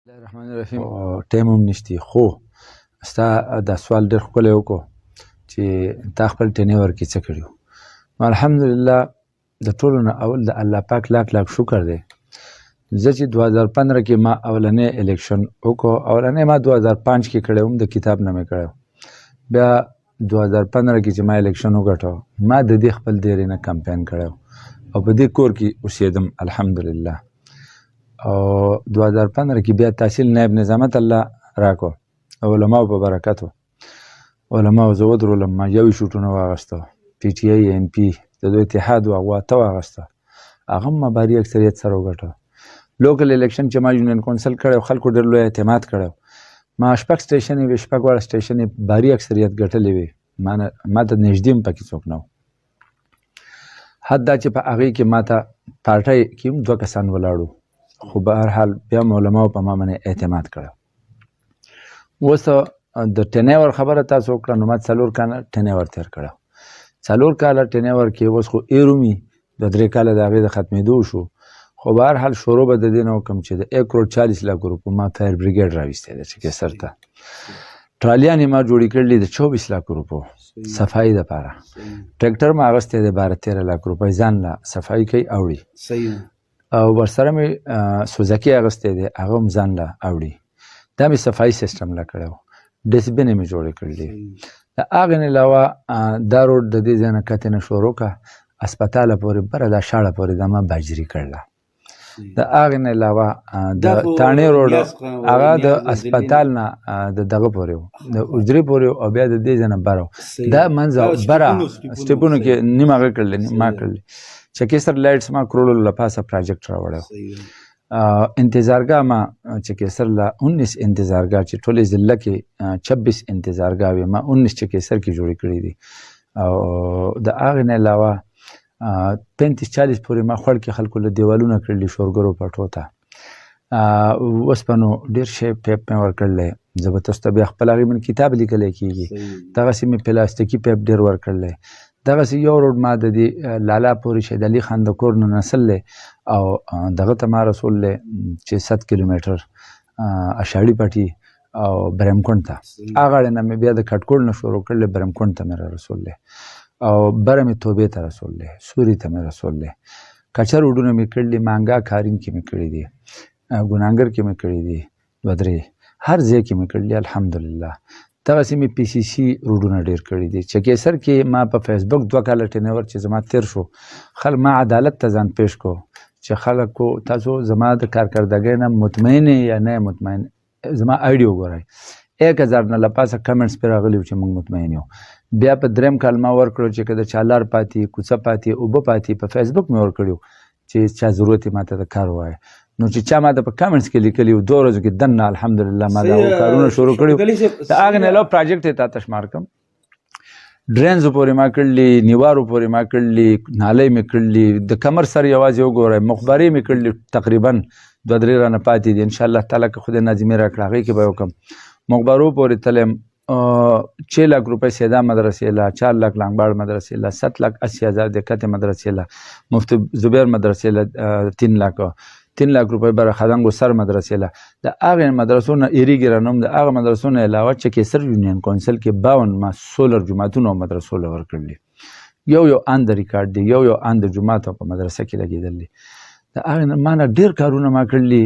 الله الرحمن الرحیم. ټایم هم نشته، خو ستا دا سوال ډېر ښکلی وکړو چې تا خپل ټینیور کې څه کړي وو. نو الحمدلله د ټولو نه اول د الله پاک لاک شکر دی. زه چې 2015 کې ما اولنی الیکشن وکړو، اولنی ما 2005 کې کړی وم، د کتاب نه مې کړی. بیا 2015 کې چې ما الیکشن وګټو، ما د دې خپل دیرې نه کمپین کړی او په دې کور کې اوسېدم الحمدلله. او 2015 کې بیا تحصیل نایب نظامت الله راکو، علماو په برکت و. علماو زه ودرولم، ما یو شوټونه واغسته، پی ټی آی ان پی د دوی اتحاد و اته واغسته، هغه هم ما باري اکثریت سره وګټه. لوکل الیکشن چې ما یونین کونسل کړی، خلکو ډېر لوی اعتماد کړی، ما شپږ سټیشنې وې، شپږ واړه سټیشنې باري اکثریت ګټلې وې، ما ته نږدې هم پکې څوک نه و. حتی چې په هغې کې ما ته پارټۍ کې هم 2 کسان ولاړو، خو به هر حال بیا علماو په ما باندې اعتماد کړی. اوس د ټینیور خبره تاسو وکړه، نو ما 4 کاله ټینیور تېر کړی. 4 کاله ټینیور کې اوس خو ایرومي 2-3 کاله د هغې د ختمېدو شو، خو به هر حال شروع به د دې نه وکړم چې د 1,40,00,000 روپو ما فایر بریګیډ راویستی دی چکېسر ته. ټرالیانې ما جوړې کړلې د 24,00,000 روپو صفایي دپاره. ټریکټر ما اخیستی دی 12-13 لک روپۍ، ځان له صفایي کوي اوړي. او ورسره مې سوزکي اخیستی دی، هغه هم ځان له اوړي. دا مې صفایي سیسټم له کړی و. ډسبینې مې جوړې کړلې. د هغې نه علاوه دا روډ د دې ځای نه کتې نه شروع کړه، اسپتاله پورې بره دا شاړه پورې دا ما باجري کړله. د هغې نه علاوه د تاڼې روډ هغه د اسپتال نه د دغه پورې و، د اجرې پورې و، او بیا د دې ځای نه بره و. دا منځ بره سټیپونو کې نیم هغه کړلې، ما کړلې. چکېسر لایټس ما کرولو له پاسه پراجیکټ راوړی و. انتظارګاه ما چکېسر له 19 انتظارګاه چې ټولې ضلع کې 26 انتظارګاه وې، ما 19 چکېسر کې جوړې کړي دي. او د هغې نه علاوه 35-40 پورې ما خوړ کې خلکو له دیوالونه کړلي شورګرو پټو ته. اوسپنو ډېر شی پیپ مې ورکړلی، زه به تاسو ته بیا خپل هغې باندې کتاب لیکلی کېږي. دغسې مې پلاستیکي پیپ ډېر ورکړلی. دغسې یو روډ ما د دې لالا پورې شهید علي خان د کور نه نسل دی، او دغه ته ما رسول دی چې 7 کیلومیټر اشاړي پټي او برمکونډ ته. هغه اړې نه مې بیا د کټکوړ نه شروع کړلی، برمکونډ ته مې را رسول دی، او بره مې توبې ته رسول دی، سوري ته مې رسول دی. کچه روډونه مې کړلي، مانګا کارین کې مې کړي دي، ګنانګر کې مې کړي دي، 2-3 هر ځای کې مې کړلي الحمدلله. دغسې مې پی سی سی روډونه ډېر کړي دي. چکېسر کې ما په فیسبوک 2 کاله ټینیور چې زما تېر شو، ما عدالت ته ځان پیش کو چې خلکو تاسو زما د کارکردګۍ نه مطمئن یا نه مطمئن، زما آیډي وګورئ. 1000 نه له پاسه کمنټس پرې راغلي وو چې موږ مطمئن یو. بیا په 3م کال ما ورکړو چې که د چا لار پاتې، کوڅه پاتې، اوبه پاتې، په فیسبوک مې ورکړي چې چا ضرورت یې ما ته د کار ووایه. نو چې چا ما ته په کمنټس کې لیکلي وو، 2 ورځو کې دننه الحمدلله ما دا کارونه شروع کړي وو. د هغې نه علاوه پراجیکټ یې تا ته شمار کړم، ډرینزو پورې ما کړلي، نیوارو پورې ما کړلي، نالۍ مې کړلي، د کمر سر یوازې وګورئ، مخبرې مې کړلي، تقریبا 2-3 رانه پاتې دي. انشاءالله تعالی که خدای ناظمي راکړه هغې کې به وکړم. مخبرو پورې تلم، 6 लाख रुपए سیدا مدرسې له، 4 लाख لانګباړ مدرسې له، 7,80,000 د کتې مدرسې له، مفتی زبیر مدرسې له 3 लाख रुपए بره خدنګو سر مدرسې له. د هغې مدرسو نه ایریږي رانوم، د هغه مدرسو نه علاوه چکېسر یونین کونسل کې 52 ما سولر جوماتونو او مدرسو له ورکړلي. یو ان د ریکارډ دی، یو ان د جومات او په مدرسه کې لګېدل دي. د هغې نه ما نه ډېر کارونه ما کړلي.